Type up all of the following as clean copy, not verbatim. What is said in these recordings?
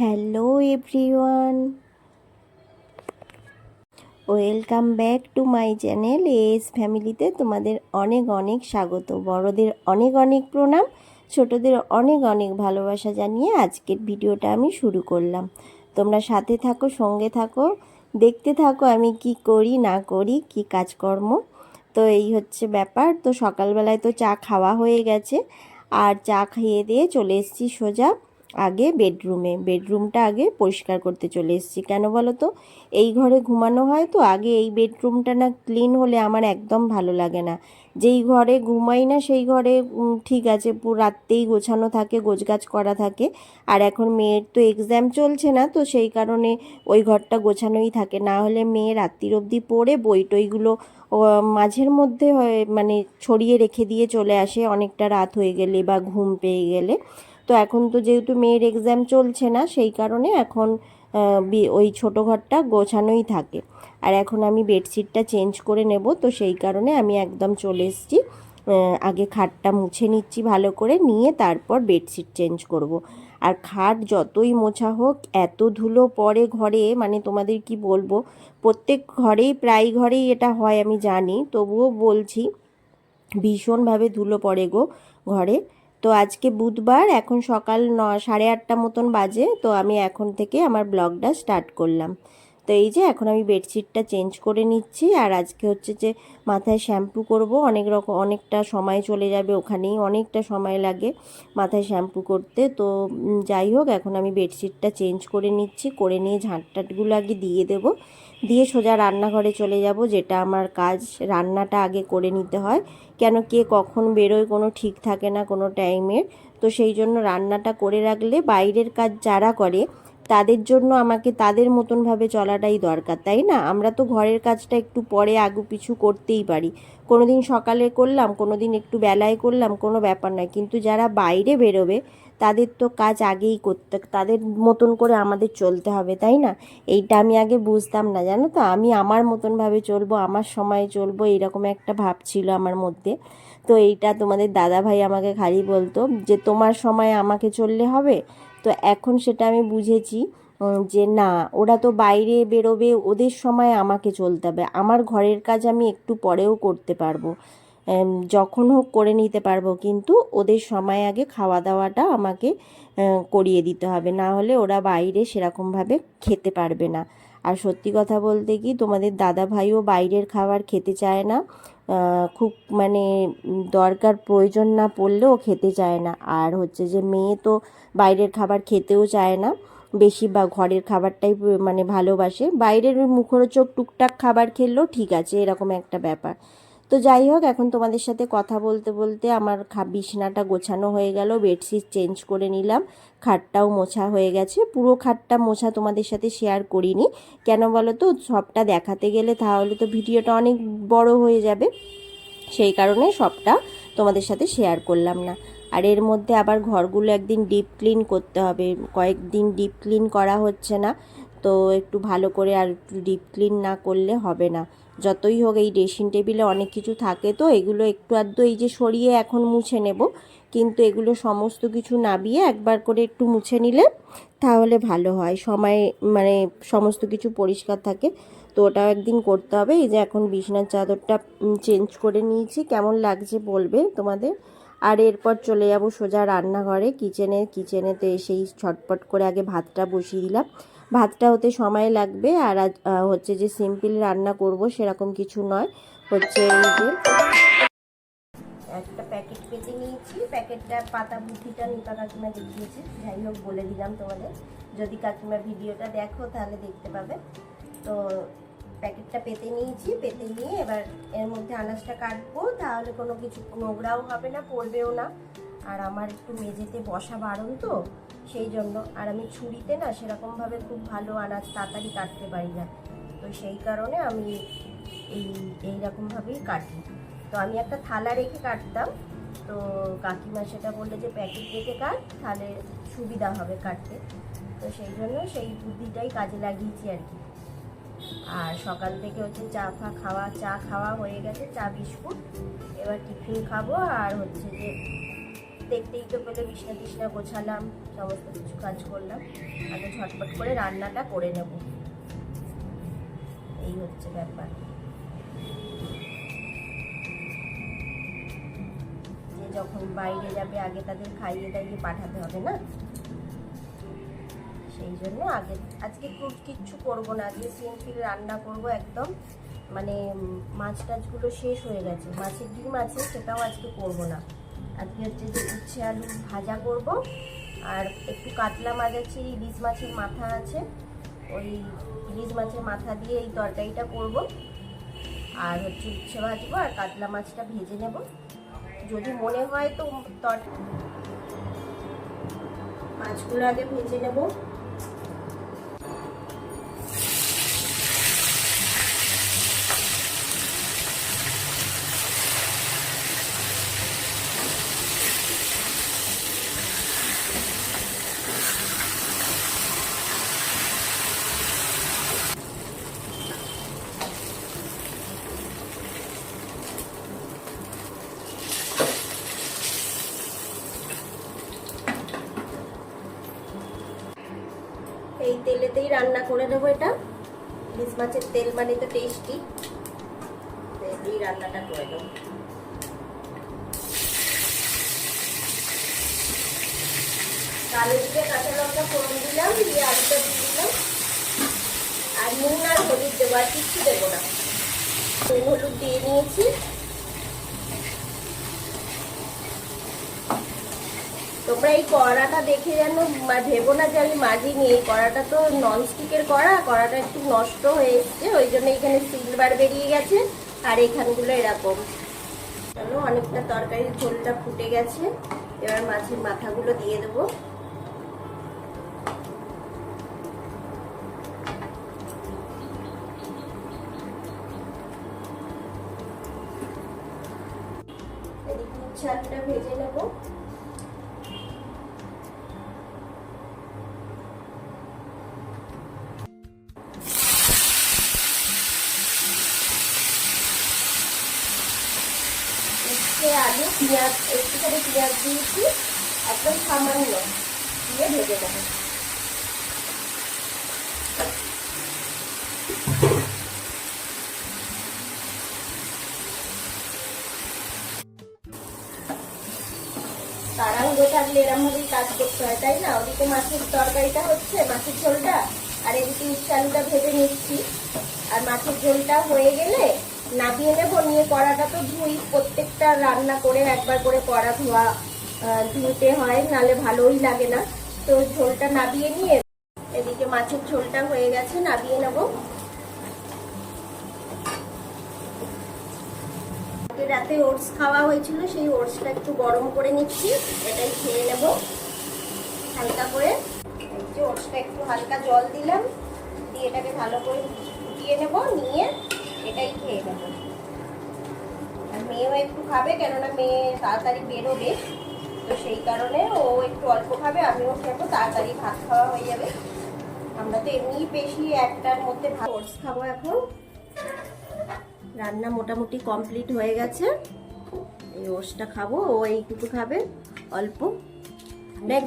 Hello everyone, welcome back to my channel S ফ্যামিলিতে তোমাদের অনেক অনেক স্বাগত। বড়দের অনেক অনেক প্রণাম, ছোটদের অনেক অনেক ভালোবাসা জানিয়ে আজকের ভিডিওটা আমি শুরু করলাম। তোমরা সাথে থাকো, সঙ্গে থাকো, দেখতে থাকো আমি কি করি না করি, কি কাজকর্ম। তো এই হচ্ছে ব্যাপার। তো সকালবেলায় তো চা খাওয়া হয়ে গেছে, আর চা খেয়ে দিয়ে চলে এসেছি সোজা আগে বেডরুমটা আগে পরিষ্কার করতে চলে এসেছি। কেন বলো তো, এই ঘরে ঘুমানো হয় তো, আগে এই বেডরুমটা না ক্লিন হলে আমার একদম ভালো লাগে না। যেই ঘরে ঘুমাই না সেই ঘরে ঠিক আছে, পুরো রাত্রেই গোছানো থাকে, গোছগাছ করা থাকে। আর এখন মেয়ের তো এক্সাম চলছে না, তো সেই কারণে ওই ঘরটা গোছানোই থাকে। না হলে মেয়ে রাত্রির অবধি পড়ে বই টইগুলো মাঝের মধ্যে মানে ছড়িয়ে রেখে দিয়ে চলে আসে অনেকটা রাত হয়ে গেলে বা ঘুম পেয়ে গেলে। তো এখন তো যেহেতু মেয়ের এক্সাম চলছে না, সেই কারণে এখন ওই ছোটো ঘরটা গোছানোই থাকে। আর এখন আমি বেডশিটটা চেঞ্জ করে নেব, তো সেই কারণে আমি একদম চলে এসেছি। আগে খাটটা মুছে নিচ্ছি ভালো করে, নিয়ে তারপর বেডশিট চেঞ্জ করব। আর খাট যতই মোছা হোক এত ধুলো পড়ে ঘরে, মানে তোমাদের কি বলবো, প্রত্যেক ঘরেই প্রায় ঘরেই এটা হয় আমি জানি, তবুও বলছি ভীষণভাবে ধুলো পড়ে গো ঘরে। তো আজকে বুধবার, এখন সকাল 8:30 মতন বাজে, তো আমি এখন থেকে আমার ব্লগটা স্টার্ট করলাম। তো এই যে এখন আমি বেডশিটটা চেঞ্জ করে নিচ্ছি। আর আজকে হচ্ছে যে মাথায় শ্যাম্পু করব, অনেকটা সময় চলে যাবে, ওখানেই অনেকটা সময় লাগে মাথায় শ্যাম্পু করতে। তো যাই হোক, এখন আমি বেডশিটটা চেঞ্জ করে নিচ্ছি, করে নিয়ে ঝাঁটটাটগুলো আগে দিয়ে দেবো, দিয়ে সোজা রান্নাঘরে চলে যাব, যেটা আমার কাজ। রান্নাটা আগে করে নিতে হয়, কেন কে কখন বেরোয় কোনো ঠিক থাকে না কোনো টাইমের। তো সেই জন্য রান্নাটা করে রাখলে বাইরের কাজ যারা করে তাদের জন্য আমাকে তাদের মতনভাবে চলাটাই দরকার, তাই না? আমরা তো ঘরের কাজটা একটু পরে আগু পিছু করতেই পারি, কোনো দিন সকালে করলাম, কোনো দিন একটু বেলায় করলাম, কোনো ব্যাপার নয়। কিন্তু যারা বাইরে বেরোবে তাদের তো কাজ আগেই করতে, তাদের মতন করে আমাদের চলতে হবে, তাই না? এইটা আমি আগে বুঝতাম না, জানো তো। আমি আমার মতনভাবে চলবো, আমার সময়ে চলবো, এইরকম একটা ভাব ছিল আমার মধ্যে। তো এইটা তোমাদের দাদা ভাই আমাকে খালি বলতো যে তোমার সময় আমাকে চললে হবে। তো এখন সেটা আমি বুঝেছি যে না, ওরা তো বাইরে বেরোবে, ওদের সময় আমাকে চলতে হবে। আমার ঘরের কাজ আমি একটু পরেও করতে পারবো, যখন হোক করে নিতে পারবো, কিন্তু ওদের সময় আগে খাওয়া দাওয়াটা আমাকে করিয়ে দিতে হবে, না হলে ওরা বাইরে সেরকমভাবে খেতে পারবে না। আর সত্যি কথা বলতে কি, তোমাদের দাদা ভাইও বাইরের খাবার খেতে চায় না, খুব মানে দরকার প্রয়োজন না পড়লেও খেতে চায় না। আর হচ্ছে যে মেয়ে তো বাইরের খাবার খেতেও চায় না বেশি, বা ঘরের খাবারটাই মানে ভালোবাসে। বাইরের মুখরোচক টুকটাক খাবার খেললেও ঠিক আছে, এরকম একটা ব্যাপার। তো যাই হোক, এখন তোমাদের সাথে কথা বলতে বলতে আমার বিছানাটা গোছানো হয়ে গেল, বেডশিট চেঞ্জ করে নিলাম, খাটটাও মোছা হয়ে গেছে। পুরো খাটটা মোছা তোমাদের সাথে শেয়ার করিনি, কেন বলো তো, সবটা দেখাতে গেলে তাহলে তো ভিডিওটা অনেক বড় হয়ে যাবে, সেই কারণে সবটা তোমাদের সাথে শেয়ার করলাম না। আর এর মধ্যে আবার ঘরগুলো একদিন ডিপ ক্লিন করতে হবে, কয়েকদিন ডিপ ক্লিন করা হচ্ছে না, তো একটু ভালো করে আর একটু ডিপ ক্লিন না করলে হবে না। যতই হোক এই ড্রেসিং টেবিলে অনেক কিছু থাকে, তো এগুলো একটু আধটু এই যে সরিয়ে এখন মুছে নেব, কিন্তু এগুলো সমস্ত কিছু নাবিয়ে একবার করে একটু মুছে নিলে তাহলে ভালো হয়, সময় মানে সমস্ত কিছু পরিষ্কার থাকে। তো ওটাও একদিন করতে হবে। এই যে এখন বিছানার চাদরটা চেঞ্জ করে নিয়েছি, কেমন লাগছে বলবে তোমাদের। আর এরপর চলে যাব সোজা রান্নাঘরে, কিচেনেতে এসেই ছটপট করে আগে ভাতটা বসিয়ে দিলাম। ভাতটা হতে সময় লাগবে, আর হচ্ছে যে সিম্পল রান্না করব সেরকম কিছু নয়। হচ্ছে এই যে একটা প্যাকেট পেতে নিয়েছি, প্যাকেটটার পাতা বুদ্ধিটা নিপা কাকিমা দেখিয়েছে, যাই হোক বলে দিলাম তোমাদের, যদি কাকিমা ভিডিওটা দেখো তাহলে দেখতে পাবে। তো প্যাকেটটা পেতে নিয়েছি, পেতে নিয়ে এবার এর মধ্যে আনাজটা কাটবো, তাহলে কোনো কিছু নোংরাও হবে না, পড়বেও না। আর আমার একটু মেঝেতে বসা বারণ তো, সেই জন্য। আর আমি ছুরিতে না সেরকমভাবে খুব ভালো আনাজ তাড়াতাড়ি কাটতে পারি না, তো সেই কারণে আমি এইরকমভাবেই কাটি। তো আমি একটা থালা রেখে কাটতাম, তো কাকিমা সেটা বললে যে প্যাকেট রেখে কাট, তাহলে সুবিধা হবে কাটতে। তো সেই জন্য সেই বুদ্ধিটাই কাজে লাগিয়েছি আর কি। আর সকাল থেকে হচ্ছে চা খাওয়া হয়ে গেছে, চা বিস্কুট। এবার টিফিন খাবো, আর হচ্ছে যে দেখতেই তো পেলে বিছনা টিছনা গোছালাম, সমস্ত কিছু কাজ করলাম। আগে ঝটপট করে রান্নাটা করে নেব, এই হচ্ছে ব্যাপার। যে যখন বাইরে যাবে আগে তাদের খাইয়ে দাইয়ে পাঠাতে হবে না, সেই জন্য আজকে কিচ্ছু করবো না। আজকে সিম্পল রান্না করব একদম। মানে মাছ টাছগুলো শেষ হয়ে গেছে, মাছের ডিম আছে, সেটাও আজকে করব না। আজকে হচ্ছে যে উচ্ছে আলু ভাজা করব, আর একটু কাতলা মাছ আছে, ইলিশ মাছের মাথা আছে, ওই ইলিশ মাছের মাথা দিয়ে এই তরকারিটা করব। আর হচ্ছে উচ্ছে ভাজবো আর কাতলা মাছটা ভেজে নেব। যদি মনে হয় তো মাছগুলো আগে ভেজে নেব। এই তেলেতেই রান্না করে নেবো। এটা ইলিশ মাছের তেল মানে তো টেস্টি, এই রান্নাটা করে নেবো। কালো দিয়ে কাঁচা লঙ্কা ফোড়ন দিলাম, দিয়ে আলুটা দিয়ে দিলাম, আর নুন আর হলুদ দেবো, আর কিচ্ছু দেবো না। নুন হলুদ দিয়ে নিয়েছি। তোমরা এই কড়াটা দেখে যেন ভেবো না যে আমি মাজিনি। এই কড়াটা তো ননস্টিকের কড়াটা একটু নষ্ট হয়ে এসছে, ওই জন্য এখানে সিলভার বেরিয়ে গেছে, আর এখানগুলো এরকম। চলো, অনেকটা তরকারির ঝোলটা ফুটে গেছে, এবার মাছের মাথাগুলো দিয়ে দেবো। এদিকে উচ্ছে আলুটা ভেজে নেবো। আলু পেঁয়াজ একটু করে পেঁয়াজ দিয়েছি, একদম সামান্য দিয়ে ভেজে নেব। তাড়াহুড়ো থাকলে এরম ভাবেই কাজ করতে হয়, তাই না? ওদিকে মাছের তরকারিটা হচ্ছে, মাছের ঝোলটা, আর এদিকে উচ্ছে আলুটা ভেজে নিচ্ছি। আর মাছের ঝোলটা হয়ে গেলে নামিয়ে নেবো। নিয়ে কড়াটা তো ধুই, প্রত্যেকটা রান্না করে একবার করে কড়া ধুতে হয়, নাহলে ভালোই লাগে না। তো ঝোলটা নামিয়ে নিয়ে এদিকে মাছের ঝোলটা হয়ে গেছে, নামিয়ে নেবো। রাতে ওটস খাওয়া হয়েছিল, সেই ওটসটা একটু গরম করে নিচ্ছি, এটাই খেয়ে নেব হালকা করে। এই যে ওটসটা একটু হালকা জল দিলাম, দিয়ে এটাকে ভালো করে ফুটিয়ে নেব, নিয়ে এটাই খেয়ে নেব। আর মেয়েও একটু খাবে, কেননা মেয়ে তাড়াতাড়ি বেরোবে, তো সেই কারণে ও একটু অল্প খাবে, আমিও খাবো, তাড়াতাড়ি ভাত খাওয়া হয়ে যাবে। আমরা তো এমনি বেশি একটার মধ্যে ভাত। ওটস খাবো এখন। রান্না মোটামুটি কমপ্লিট হয়ে গেছে। এই ওটসটা খাবো, ও এইটুকু খাবে অল্প,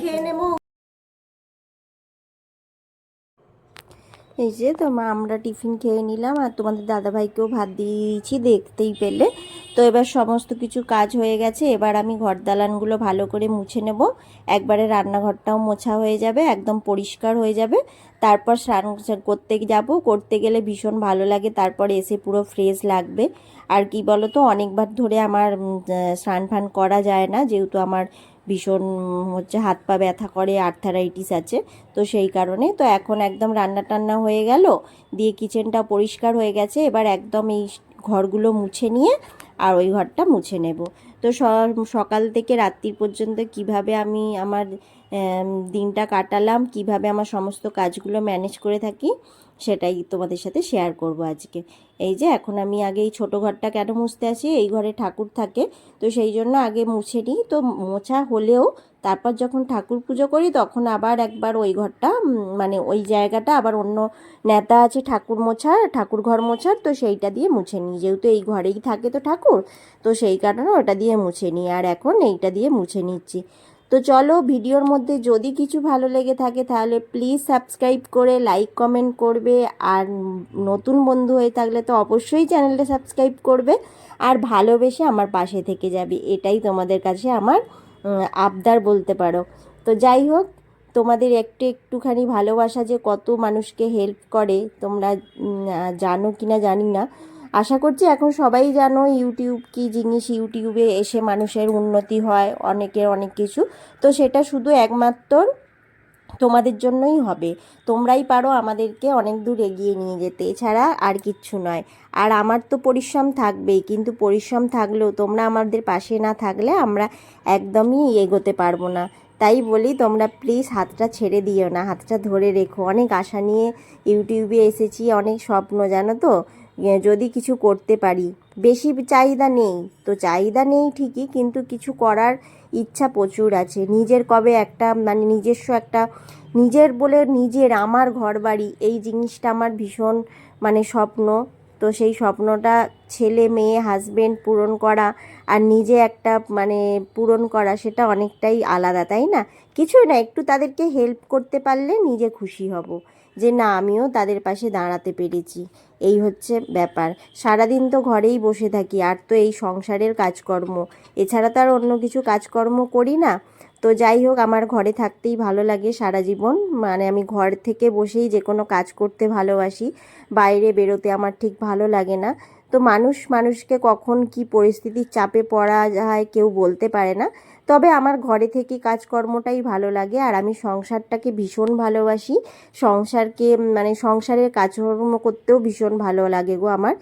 খেয়ে নেবো। এই যে তো আমরা টিফিন খেয়ে নিলাম, আর তোমাদের দাদাভাইকেও ভাত দিয়ে দিয়েছি, দেখতেই পেলে। তো এবার সমস্ত কিছু কাজ হয়ে গেছে, এবার আমি ঘর দালানগুলো ভালো করে মুছে নেব। একবারে রান্নাঘরটাও মোছা হয়ে যাবে, একদম পরিষ্কার হয়ে যাবে। তারপর স্নান করতে যাব, করতে গেলে ভীষণ ভালো লাগে, তারপর এসে পুরো ফ্রেশ লাগবে। আর কি বলো তো, অনেকবার ধরে আমার স্নান ফান করা যায় না, যেহেতু আমার ভীষণ হচ্ছে হাত পা ব্যথা করে, আর্থারাইটিস আছে, তো সেই কারণে। তো এখন একদম রান্না টান্না হয়ে গেল, দিয়ে কিচেনটা পরিষ্কার হয়ে গেছে। এবার একদম এই ঘরগুলো মুছে নিয়ে আর ওই ঘরটা মুছে নেব। তো সকাল থেকে রাত্রি পর্যন্ত কিভাবে আমি আমার দিনটা কাটালাম, কিভাবে আমার সমস্ত কাজগুলো ম্যানেজ করে থাকি সেটাই তোমাদের সাথে শেয়ার করব আজকে। এই যে এখন আমি আগে এই ছোটো ঘরটা কেন মুছতে আসি, এই ঘরে ঠাকুর থাকে তো সেই জন্য আগে মুছে নিই। তো মোছা হলেও তারপর যখন ঠাকুর পুজো করি তখন আবার একবার ওই ঘরটা মানে ওই জায়গাটা আবার অন্য নেতা আছে ঠাকুর মোছার, ঠাকুর ঘর মোছার, তো সেইটা দিয়ে মুছে নিই। যেহেতু এই ঘরেই থাকে তো ঠাকুর, তো সেই কারণে ওটা দিয়ে মুছে নিই, আর এখন এইটা দিয়ে মুছে নিচ্ছি। তো চলো, ভিডিওর মধ্যে যদি কিছু ভালো লেগে থাকে তাহলে প্লিজ সাবস্ক্রাইব করে লাইক কমেন্ট করবে, আর নতুন বন্ধু হয়ে থাকলে তো অবশ্যই চ্যানেলটা সাবস্ক্রাইব করবে, আর ভালোবেসে আমার পাশে থেকে যাবে, এটাই তোমাদের কাছে আমার আবদার বলতে পারো। তো যাই হোক, তোমাদের একটুখানি ভালোবাসা যে কত মানুষকে হেল্প করে তোমরা জানো কি না জানি না, আশা করছি এখন সবাই জানো ইউটিউব কী জিনিস। ইউটিউবে এসে মানুষের উন্নতি হয় অনেকের অনেক কিছু, তো সেটা শুধু একমাত্র তোমাদের জন্যই হবে। তোমরাই পারো আমাদেরকে অনেক দূর এগিয়ে নিয়ে যেতে, এছাড়া আর কিচ্ছু নয়। আর আমার তো পরিশ্রম থাকবেই, কিন্তু পরিশ্রম থাকলেও তোমরা আমাদের পাশে না থাকলে আমরা একদমই এগোতে পারবো না। তাই বলি, তোমরা প্লিজ হাতটা ছেড়ে দিও না, হাতটা ধরে রেখো। অনেক আশা নিয়ে ইউটিউবে এসেছি, অনেক স্বপ্ন, জানো তো, যদি কিছু করতে পারি। বেশি চাহিদা নেই তো, চাহিদা নেই ঠিকই, কিন্তু কিছু করার ইচ্ছা প্রচুর আছে। নিজের কবে একটা মানে নিজস্ব একটা নিজের বলে নিজের আমার ঘর বাড়ি, এই জিনিসটা আমার ভীষণ মানে স্বপ্ন। তো সেই স্বপ্নটা ছেলে মেয়ে হাজবেন্ড পূরণ করা আর নিজে একটা মানে পূরণ করা, সেটা অনেকটাই আলাদা, তাই না? কিছুই না, একটু তাদেরকে হেল্প করতে পারলে নিজে খুশি হব যে না, আমিও তাদের পাশে দাঁড়াতে পেরেছি। এই হচ্ছে ব্যাপার। সারাদিন তো ঘরেই বসে থাকি, আর তো এই সংসারের কাজকর্ম, এছাড়া তো আর অন্য কিছু কাজকর্ম করি না। তো যাই হোক, আমার ঘরে থাকতেই ভালো লাগে সারা জীবন, মানে আমি ঘর থেকে বসেই যে কোনো কাজ করতে ভালোবাসি, বাইরে বেরোতে আমার ঠিক ভালো লাগে না। তো মানুষকে কখন কি পরিস্থিতির চাপে পড়া যায় কেউ বলতে পারে না, তবে আমার ঘরে থেকে কাজকর্মটাই ভালো লাগে, আর আমি সংসারটাকে ভীষণ ভালোবাসি। সংসারকে মানে সংসারের কাজকর্ম করতেও ভীষণ ভালো লাগে গো আমার,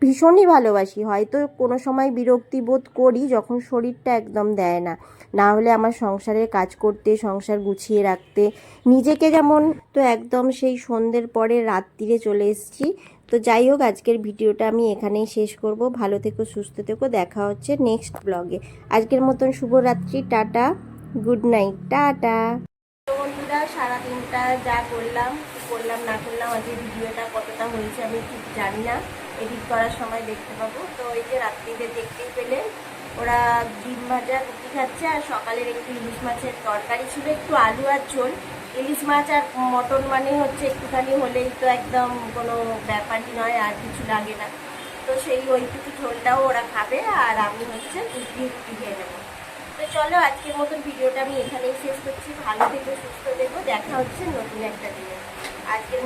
ভীষণই ভালোবাসি। হয়তো কোনো সময় বিরক্তি বোধ করি যখন শরীরটা একদম দেয় না, না হলে আমার সংসারের কাজ করতে, সংসার গুছিয়ে রাখতে নিজেকে যেমন। তো একদম সেই সন্ধ্যের পরে রাত্রিরে চলে এসেছি। তো যাই হোক, আজকের ভিডিওটা আমি এখানেই শেষ করব। ভালো থেকো, সুস্থ থেকো, দেখা হচ্ছে নেক্সট ব্লগে। আজকের মতন শুভরাত্রি, টাটা, গুড নাইট, টাটা। তো বন্ধুরা, সারাদিনটা যা করলাম কি করলাম না করলাম, আজকের ভিডিওটা কতটা হয়েছে আমি ঠিক জানি না, এডিট করার সময় দেখতে পাবো। তো এই যে রাত্রিতে দেখতেই পেলে ওরা ডিম ভাজা রুটি খাচ্ছে, আর সকালের একটু ইলিশ মাছের তরকারি ছিল, একটু আলু আর ঝোল। ইলিশ মাছ আর মটন মানে হচ্ছে একটুখানি হলেই তো একদম কোনো ব্যাপারই নয়, আর কিছু লাগে না। তো সেই ওইটুকু ঝোলটাও ওরা খাবে, আর আমি হচ্ছে রুটি খেয়ে নেবো। তো চলো, আজকের মতন ভিডিওটা আমি এখানেই শেষ করছি। ভালো থেকো, সুস্থ থেকো, দেখা হচ্ছে নতুন একটা দিনে। আজকের